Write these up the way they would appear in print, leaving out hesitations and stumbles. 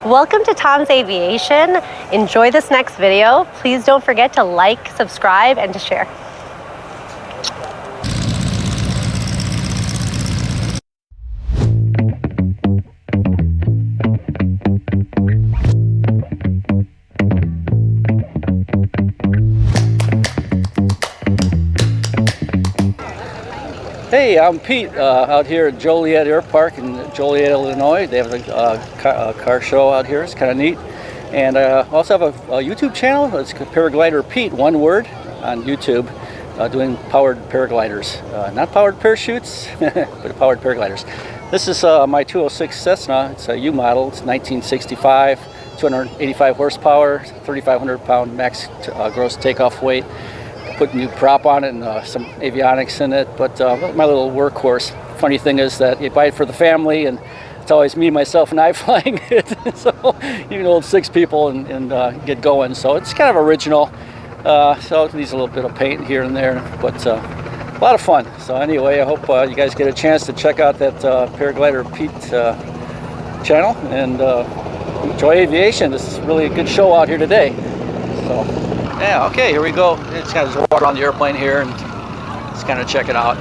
Welcome to Tom's Aviation. Enjoy this next video. Please don't forget to like, subscribe, and to share. Hey, I'm Pete out here at Joliet Air Park in Joliet, Illinois. They have a car show out here. It's kind of neat. And I also have a YouTube channel. It's paragliderPete, one word, on YouTube, doing powered paragliders. Not powered parachutes, but powered paragliders. This is my 206 Cessna. It's a U model. It's 1965, 285 horsepower, 3,500 pound max gross takeoff weight. Put a new prop on it and some avionics in it, but my little workhorse. Funny thing is that you buy it for the family, and it's always me, myself, and I flying it. So you can hold 6 people and get going. So it's kind of original. So it needs a little bit of paint here and there, but a lot of fun. So anyway, I hope you guys get a chance to check out that paragliderPete channel and enjoy aviation. This is really a good show out here today. So. Yeah, okay, here we go. It's kind of water on the airplane here, and let's kind of check it out.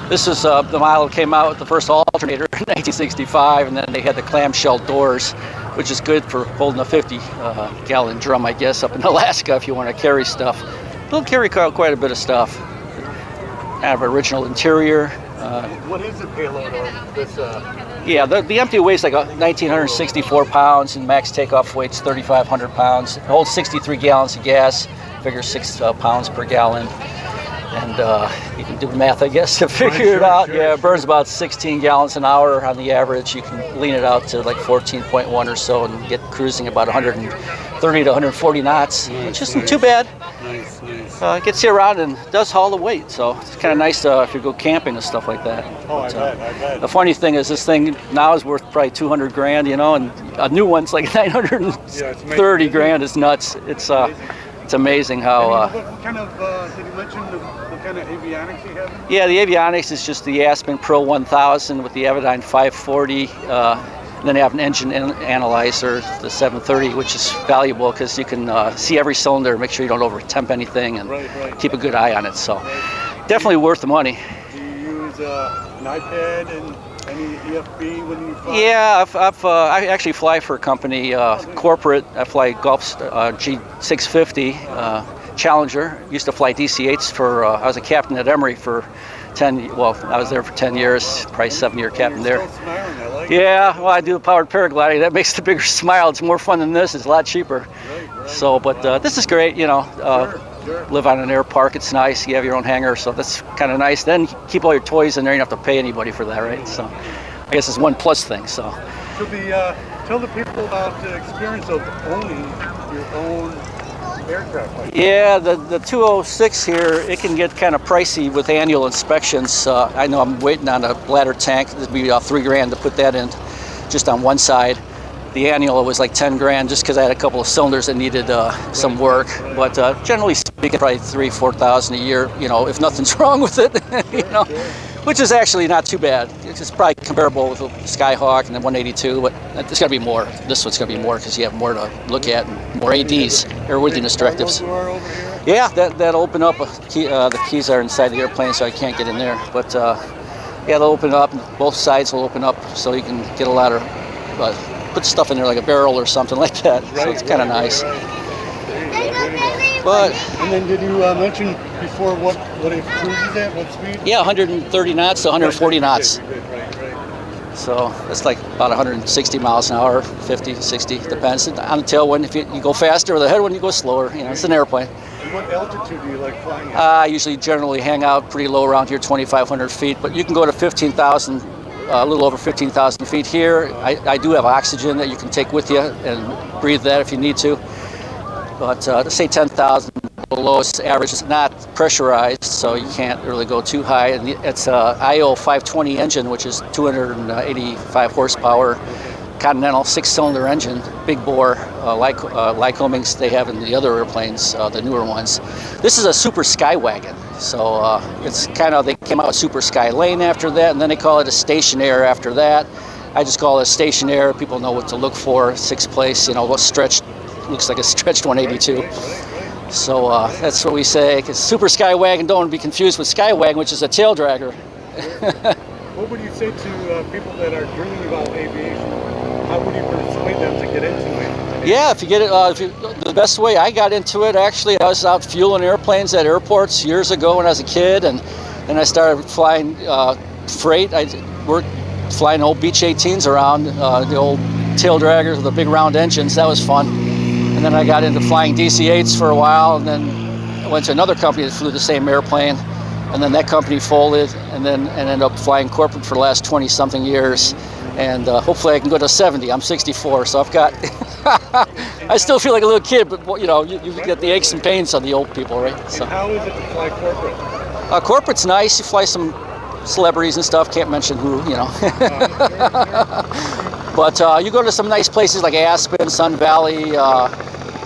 This is the model that came out with the first alternator in 1965, and then they had the clamshell doors, which is good for holding a 50-gallon drum, I guess, up in Alaska if you want to carry stuff. It'll carry quite a bit of stuff. Kind of original interior. What is the payload on this? Yeah, the empty weight's like 1,964 pounds, and max takeoff weight's 3,500 pounds. It holds 63 gallons of gas, figures 6 pounds per gallon. And you can do the math, I guess, to figure it out. Yeah, it burns about 16 gallons an hour on the average. You can lean it out to like 14.1 or so and get cruising about 130 to 140 knots, which isn't too bad. Nice. Gets you around and does haul the weight, so it's kind of nice if you go camping and stuff like that. Oh, I bet. The funny thing is, this thing now is worth probably 200 grand, you know, and a new one's like 930 grand. It's nuts. It's amazing how. What kind of? Did you mention what kind of avionics you have? Yeah, the avionics is just the Aspen Pro 1000 with the Avidyne 540. And then they have an engine analyzer, the 730, which is valuable because you can see every cylinder, make sure you don't over-temp anything, and keep a good eye on it. So definitely worth the money. Do you use an iPad and any EFB when you fly? Yeah, I actually fly for a company, corporate. I fly Gulfstream G650 Challenger. Used to fly DC-8s for, I was a captain at Emory for I was there for 10 years, probably 7-year captain there. Still smiling. I like Yeah, well, I do the powered paragliding. That makes the bigger smile. It's more fun than this. It's a lot cheaper. Right. So, but this is great, you know. Sure. Live on an air park. It's nice. You have your own hangar, so that's kind of nice. Then keep all your toys in there. You don't have to pay anybody for that, right? So I guess it's one plus thing. So. Tell the people about the experience of owning your own aircraft. Yeah, the 206 here, it can get kind of pricey with annual inspections. I know I'm waiting on a bladder tank. It'd be $3 grand to put that in just on one side. The annual was like 10 grand just because I had a couple of cylinders that needed some work. But generally speaking, probably 3,000–4,000 a year, you know, if nothing's wrong with it, you know, which is actually not too bad. It's probably comparable with the Skyhawk and the 182, but it's got to be more. This one's going to be more because you have more to look at and more ADs, airworthiness directives. Yeah, that'll open up. The keys are inside the airplane, so I can't get in there. But yeah, they'll open up. Both sides will open up, so you can get a lot of put stuff in there like a barrel or something like that. So it's kind of nice. But and then did you mention before what it cruises at? What speed? Yeah, 130 knots to 140 knots. Right. So that's like about 160 miles an hour, 50, 60, depends on the tailwind. If you go faster, or the headwind, you go slower. You know, it's an airplane. And what altitude do you like flying at? I usually generally hang out pretty low around here, 2,500 feet, but you can go to 15,000. A little over 15,000 feet here. I do have oxygen that you can take with you and breathe that if you need to. But let's say 10,000, the lowest average is not pressurized, so you can't really go too high. And it's a IO 520 engine, which is 285 horsepower, Continental 6-cylinder engine, big bore, like Lycomings they have in the other airplanes, the newer ones. This is a Super Skywagon, so it's kind of, they came out with Super Sky Lane after that, and then they call it a Stationair after that. I just call it Stationair. People know what to look for. Sixth place, you know, what stretched, looks like a stretched 182. So that's what we say. Cause Super Skywagon, don't be confused with Skywagon, which is a tail dragger. What would you say to people that are dreaming about aviation? How would you persuade them to get into it? Yeah, if you get it, the best way I got into it, actually, I was out fueling airplanes at airports years ago when I was a kid, and then I started flying freight. I worked flying old Beech 18s around, the old tail draggers with the big round engines. That was fun. And then I got into flying DC-8s for a while, and then I went to another company that flew the same airplane, and then that company folded, and ended up flying corporate for the last 20-something years. And hopefully I can go to 70. I'm 64, so I've got. I still feel like a little kid, but you know, you get the aches and pains of the old people, right? So. And how is it to fly corporate? Corporate's nice. You fly some celebrities and stuff. Can't mention who, you know. But you go to some nice places like Aspen, Sun Valley,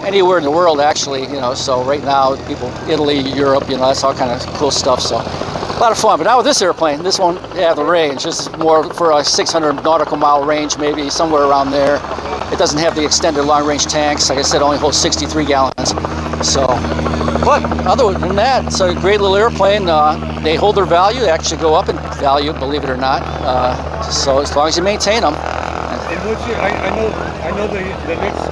anywhere in the world, actually. You know, so right now, people, Italy, Europe, you know, that's all kind of cool stuff. So. A lot of fun, but not with this airplane. This won't have the range. This is more for a 600 nautical mile range, maybe somewhere around there. It doesn't have the extended long range tanks. Like I said, it only holds 63 gallons. So, but other than that, it's a great little airplane. They hold their value. They actually go up in value, believe it or not. So as long as you maintain them. And what's your, I know the next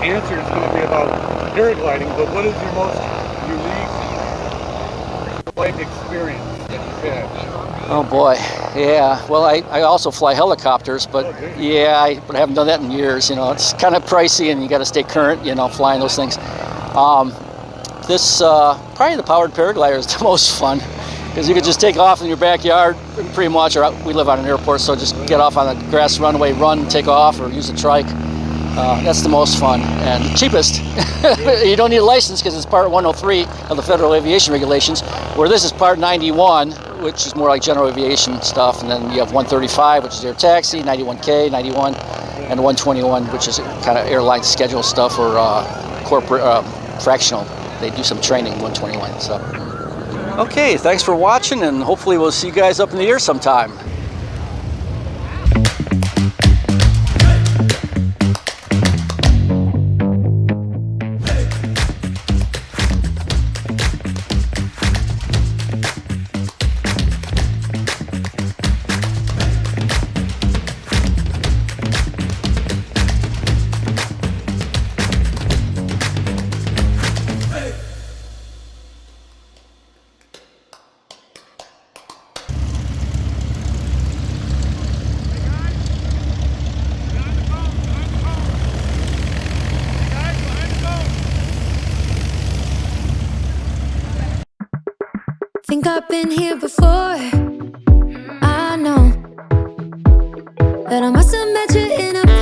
answer is going to be about paragliding, but what is your most unique flight experience that you've had? Oh boy, yeah. Well, I also fly helicopters, but yeah, I haven't done that in years. You know, it's kind of pricey, and you got to stay current. You know, flying those things. This probably the powered paraglider is the most fun because you could just take off in your backyard, pretty much. Or we live on an airport, so just get off on the grass runway, run, take off, or use a trike. That's the most fun and cheapest. You don't need a license because it's Part 103 of the Federal Aviation Regulations, where this is Part 91, which is more like general aviation stuff, and then you have 135, which is air taxi, 91K, 91, and 121, which is kind of airline schedule stuff or corporate fractional. They do some training, 121. So, okay, thanks for watching, and hopefully we'll see you guys up in the air sometime. Think I've been here before. I know that I must have met you in a